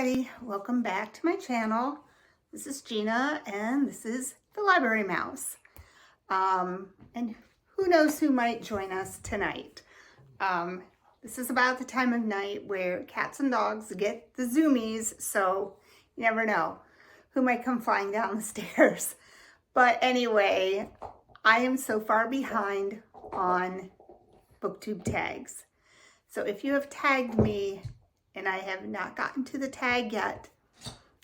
everybody, welcome back to my channel. This is Gina and this is the Library Mouse. And who knows who might join us tonight. This is about the time of night where cats and dogs get the zoomies, so you never know who might come flying down the stairs. But anyway, I am so far behind on booktube tags. So if you have tagged me and I have not gotten to the tag yet,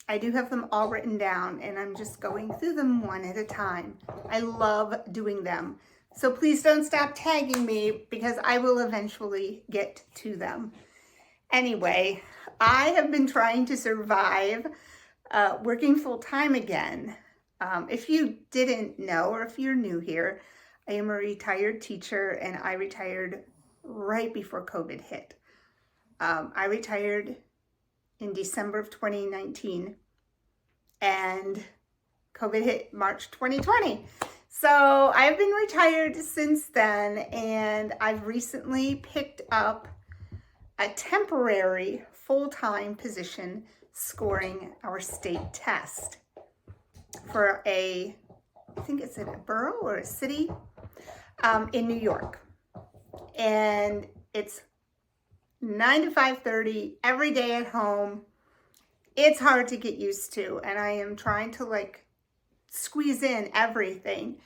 I do have them all written down and I'm just going through them one at a time. I love doing them. So please don't stop tagging me because I will eventually get to them. Anyway, I have been trying to survive working full time again. If you didn't know, or if you're new here, I am a retired teacher and I retired right before COVID hit. I retired in December of 2019 and COVID hit March 2020. So I've been retired since then, and I've recently picked up a temporary full-time position scoring our state test for I think it's in a borough or a city in New York. And it's 9 to 5:30 every day at home. It's hard to get used to, and I am trying to squeeze in everything.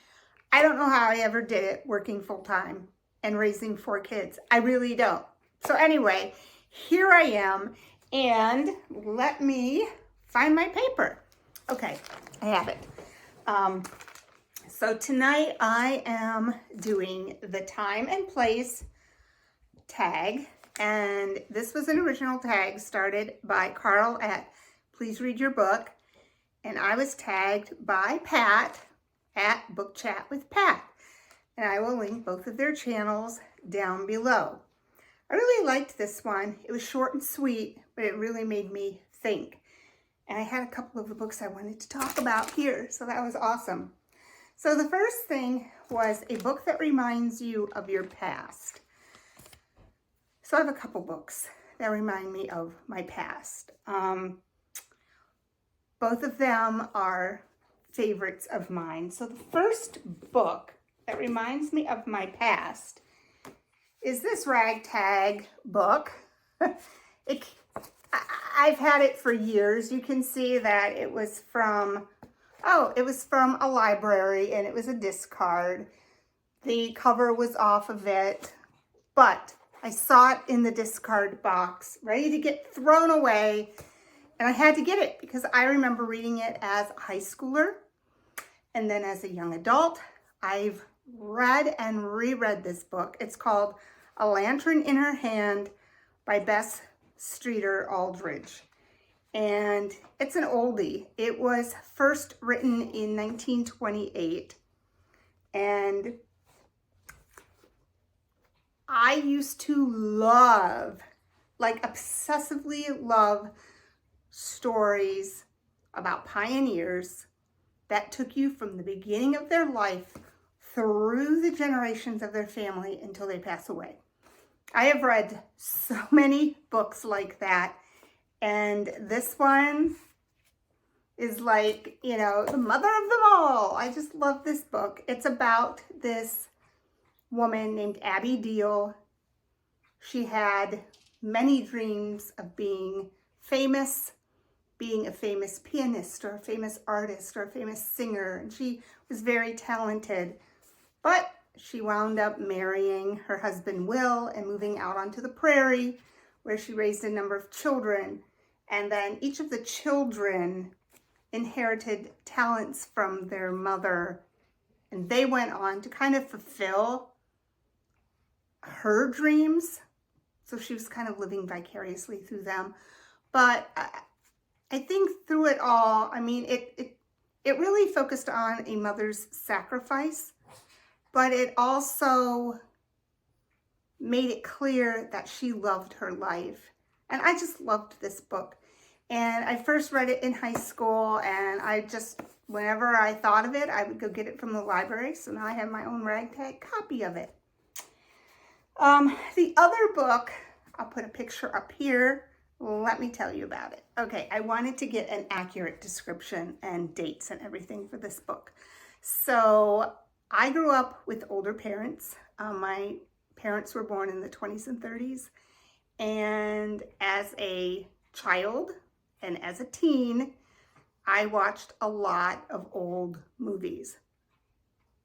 I don't know how I ever did it working full time and raising 4 kids. I really don't. So anyway, here I am, and let me find my paper. Okay, I have it. So tonight I am doing the time and place tag. And this was an original tag started by Carl at Please Read Your Book. And I was tagged by Pat at Book Chat with Pat. And I will link both of their channels down below. I really liked this one. It was short and sweet, but it really made me think. And I had a couple of the books I wanted to talk about here, so that was awesome. So the first thing was a book that reminds you of your past. So I have a couple books that remind me of my past. Both of them are favorites of mine. So the first book that reminds me of my past is this ragtag book. I've had it for years. You can see that it was from a library and it was a discard. The cover was off of it, but I saw it in the discard box, ready to get thrown away, and I had to get it because I remember reading it as a high schooler, and then as a young adult, I've read and reread this book. It's called A Lantern in Her Hand by Bess Aldrich, and it's an oldie. It was first written in 1928, and I used to love, obsessively love stories about pioneers that took you from the beginning of their life through the generations of their family until they pass away. I have read so many books like that, and this one is the mother of them all. I just love this book. It's about this woman named Abby Deal. She had many dreams of being famous, being a famous pianist or a famous artist or a famous singer, and she was very talented, but she wound up marrying her husband Will and moving out onto the prairie where she raised a number of children, and then each of the children inherited talents from their mother, and they went on to kind of fulfill her dreams. So she was kind of living vicariously through them. But I think through it all, it really focused on a mother's sacrifice, but it also made it clear that she loved her life. And I just loved this book. And I first read it in high school, and whenever I thought of it, I would go get it from the library. So now I have my own ragtag copy of it. The other book, I'll put a picture up here Let me tell you about it. Okay, I wanted to get an accurate description and dates and everything for this book. So I grew up with older parents. My parents were born in the 20s and 30s. And as a child and as a teen, I watched a lot of old movies.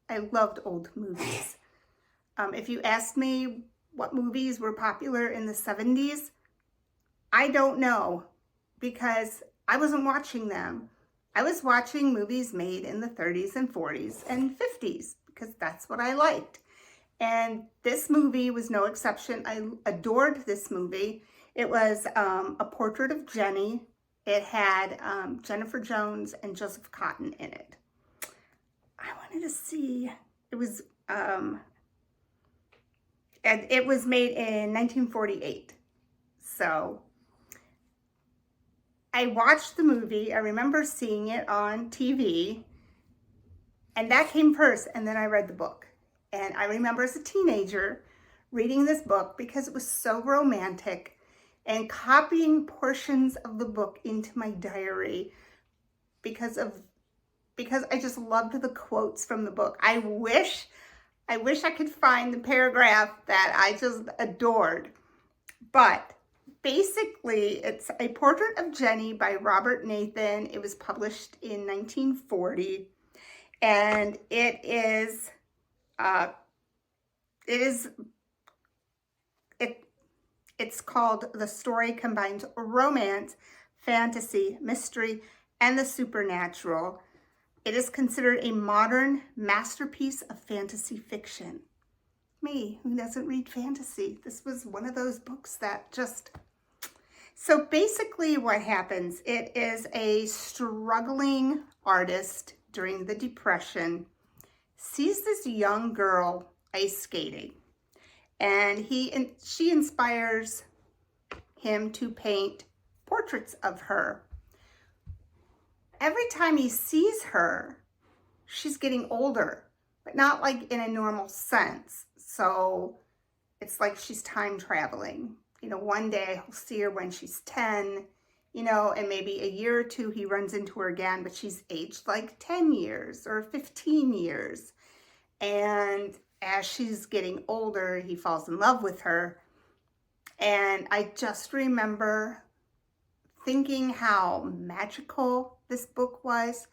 I loved old movies. If you asked me what movies were popular in the 70s, I don't know, because I wasn't watching them. I was watching movies made in the 30s and 40s and 50s because that's what I liked. And this movie was no exception. I adored this movie. It was a portrait of Jennie. It had Jennifer Jones and Joseph Cotton in it. I wanted to see, it was made in 1948. So I watched the movie. I remember seeing it on TV, and that came first, and then I read the book. And I remember as a teenager reading this book because it was so romantic, and copying portions of the book into my diary because I just loved the quotes from the book. I wish I could find the paragraph that I just adored. But basically, it's a portrait of Jennie by Robert Nathan. It was published in 1940, and it's called The Story Combines Romance, Fantasy, Mystery, and the Supernatural. It is considered a modern masterpiece of fantasy fiction. Me, who doesn't read fantasy? This was one of those books that just... So basically what happens, it is a struggling artist during the Depression, sees this young girl ice skating, and she inspires him to paint portraits of her. Every time he sees her, she's getting older, but not like in a normal sense. So it's like she's time traveling. You know, one day he'll see her when she's 10, you know, and maybe a year or two he runs into her again, but she's aged like 10 years or 15 years. And as she's getting older, he falls in love with her. And I just remember thinking how magical this book was,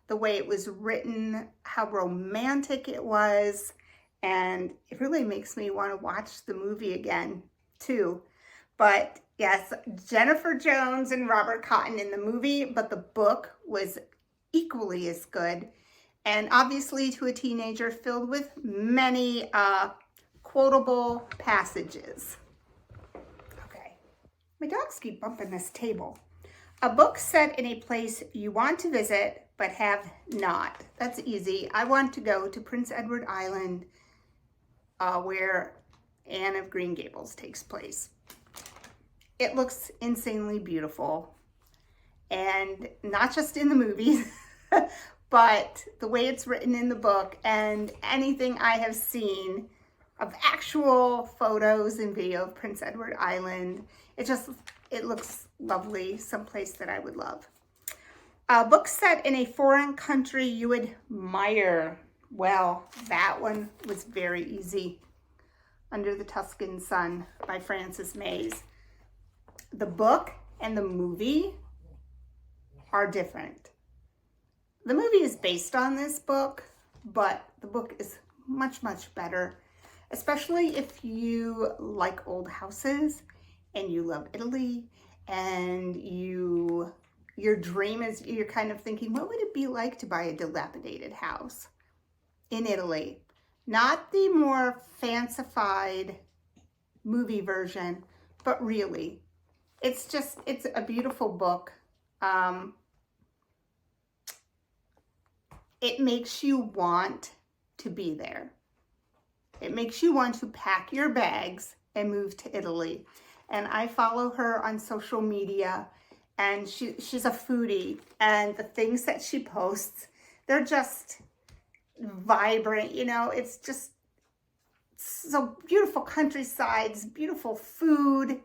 the way it was written, how romantic it was. And it really makes me want to watch the movie again, too. But yes, Jennifer Jones and Robert Cotton in the movie, but the book was equally as good. And obviously to a teenager, filled with many quotable passages. Okay, my dogs keep bumping this table. A book set in a place you want to visit but have not. That's easy. I want to go to Prince Edward Island, where Anne of Green Gables takes place. It looks insanely beautiful, and not just in the movies, but the way it's written in the book and anything I have seen of actual photos and video of Prince Edward Island. It looks lovely, someplace that I would love. A book set in a foreign country you admire. Well, that one was very easy. Under the Tuscan Sun by Frances Mays. The book and the movie are different. The movie is based on this book, but the book is much, much better, especially if you like old houses and you love Italy, and your dream is, you're kind of thinking, what would it be like to buy a dilapidated house in Italy? Not the more fancified movie version, but really, it's a beautiful book. It makes you want to be there. It makes you want to pack your bags and move to Italy. And I follow her on social media, and she's a foodie, and the things that she posts, they're just vibrant, you know. It's just so beautiful countrysides, beautiful food.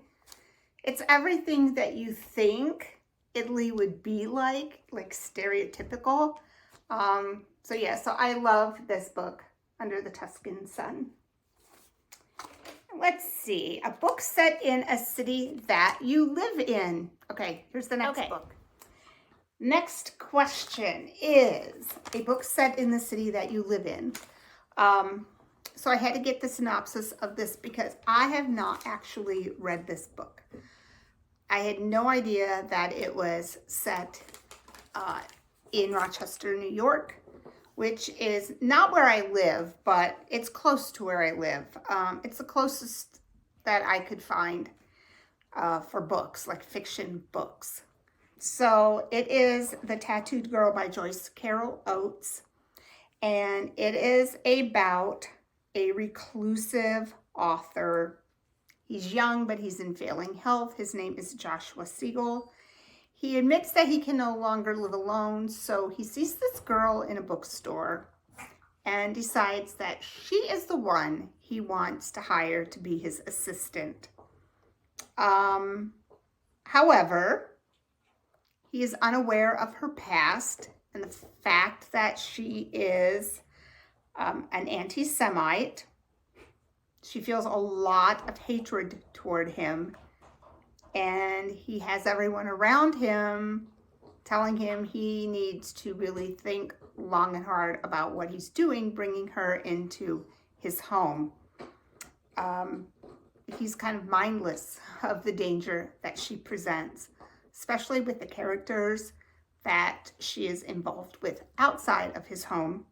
It's everything that you think Italy would be like stereotypical. So yeah, so I love this book, Under the Tuscan Sun. Let's see, a book set in a city that you live in. Okay, here's the next book. Next question is a book set in the city that you live in. So I had to get the synopsis of this because I have not actually read this book. I had no idea that it was set in Rochester, New York, which is not where I live, but it's close to where I live. It's the closest that I could find for books, like fiction books. So it is The Tattooed Girl by Joyce Carol Oates, and it is about a reclusive author. He's young, but he's in failing health. His name is Joshua Siegel. He admits that he can no longer live alone, so he sees this girl in a bookstore and decides that she is the one he wants to hire to be his assistant. However, he is unaware of her past and the fact that she is an anti-Semite. She feels a lot of hatred toward him, and he has everyone around him telling him he needs to really think long and hard about what he's doing, bringing her into his home. He's kind of mindless of the danger that she presents, especially with the characters that she is involved with outside of his home.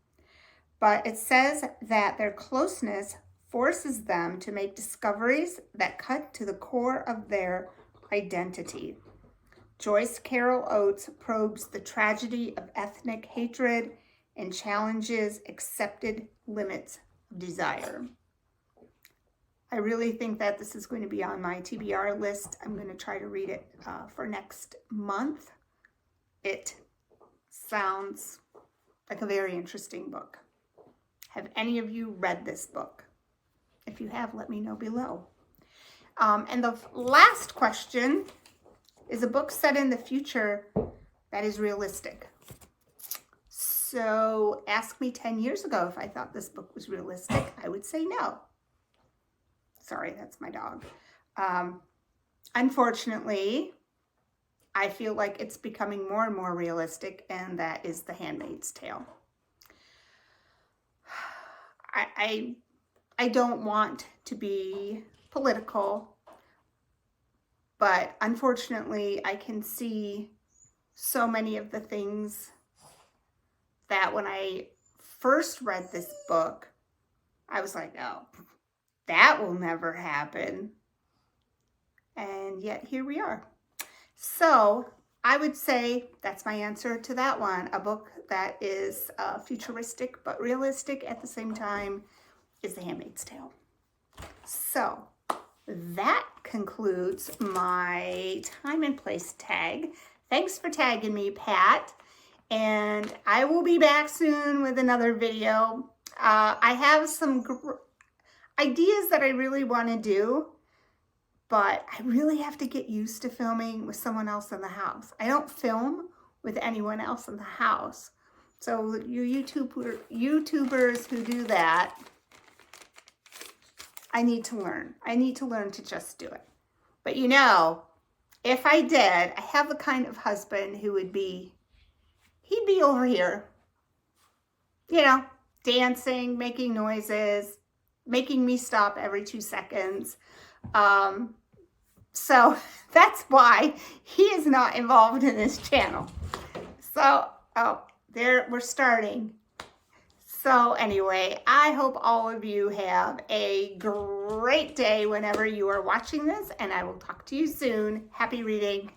But it says that their closeness forces them to make discoveries that cut to the core of their identity. Joyce Carol Oates probes the tragedy of ethnic hatred and challenges accepted limits of desire. I really think that this is going to be on my TBR list. I'm going to try to read it for next month. It sounds like a very interesting book. Have any of you read this book? If you have, let me know below. And the last question is a book set in the future that is realistic. So ask me 10 years ago if I thought this book was realistic. I would say no. Sorry, that's my dog. Unfortunately, I feel like it's becoming more and more realistic, and that is The Handmaid's Tale. I don't want to be political, but unfortunately, I can see so many of the things that when I first read this book, I was like, oh, that will never happen. And yet here we are. So I would say that's my answer to that one. A book that is futuristic but realistic at the same time is The Handmaid's Tale. So that concludes my time and place tag. Thanks for tagging me, Pat. And I will be back soon with another video. I have some ideas that I really want to do, but I really have to get used to filming with someone else in the house. I don't film with anyone else in the house. So you YouTubers who do that, I need to learn. I need to learn to just do it. But you know, if I did, I have the kind of husband who would be, he'd be over here, you know, dancing, making noises, making me stop every 2 seconds. So that's why he is not involved in this channel. So, we're starting. So anyway, I hope all of you have a great day whenever you are watching this, and I will talk to you soon. Happy reading.